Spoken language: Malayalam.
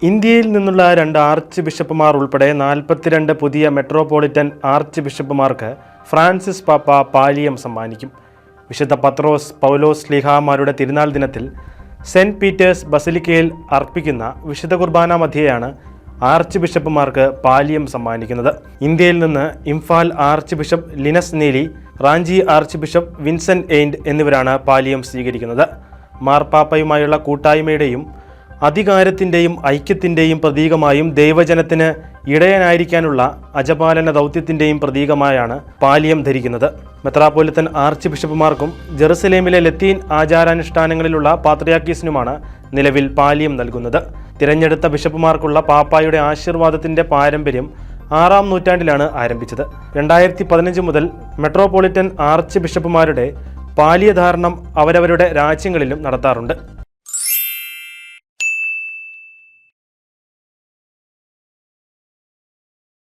ഇന്ത്യയിൽ നിന്നുള്ള 2 ആർച്ച് ബിഷപ്പുമാർ ഉൾപ്പെടെ 42 പുതിയ മെട്രോപൊളിറ്റൻ ആർച്ച് ബിഷപ്പുമാർക്ക് ഫ്രാൻസിസ് പാപ്പ പാലിയം സമ്മാനിക്കും. വിശുദ്ധ പത്രോസ് പൗലോസ് ശ്ലീഹാമാരുടെ തിരുനാൾ ദിനത്തിൽ സെന്റ് പീറ്റേഴ്സ് ബസിലിക്കയിൽ അർപ്പിക്കുന്ന വിശുദ്ധ കുർബാന മധ്യേയാണ് ആർച്ച് ബിഷപ്പുമാർക്ക് പാലിയം സമ്മാനിക്കുന്നത്. ഇന്ത്യയിൽ നിന്ന് Imphal archbishop Linus Neli, Ranchi archbishop Vincent Aind എന്നിവരാണ് പാലിയം സ്വീകരിക്കുന്നത്. മാർപ്പാപ്പയുമായുള്ള കൂട്ടായ്മയുടെയും അധികാരത്തിൻ്റെയും ഐക്യത്തിൻ്റെയും പ്രതീകമായും ദൈവജനത്തിന് ഇടയനായിരിക്കാനുള്ള അജപാലന ദൗത്യത്തിൻ്റെയും പ്രതീകമായാണ് പാലിയം ധരിക്കുന്നത്. മെത്രാപ്പൊലിത്തൻ ആർച്ച് ബിഷപ്പുമാർക്കും ജെറുസലേമിലെ ലത്തീൻ ആചാരാനുഷ്ഠാനങ്ങളിലുള്ള പാത്രിയാർക്കീസിനുമാണ് നിലവിൽ പാലിയം നൽകുന്നത്. തിരഞ്ഞെടുത്ത ബിഷപ്പുമാർക്കുള്ള പാപ്പായുടെ ആശീർവാദത്തിൻ്റെ പാരമ്പര്യം 6-ാം നൂറ്റാണ്ടിലാണ് ആരംഭിച്ചത്. 2015 മുതൽ മെട്രോപൊളിറ്റൻ ആർച്ച് ബിഷപ്പുമാരുടെ പാലിയധാരണം അവരവരുടെ രാജ്യങ്ങളിലും നടത്താറുണ്ട്.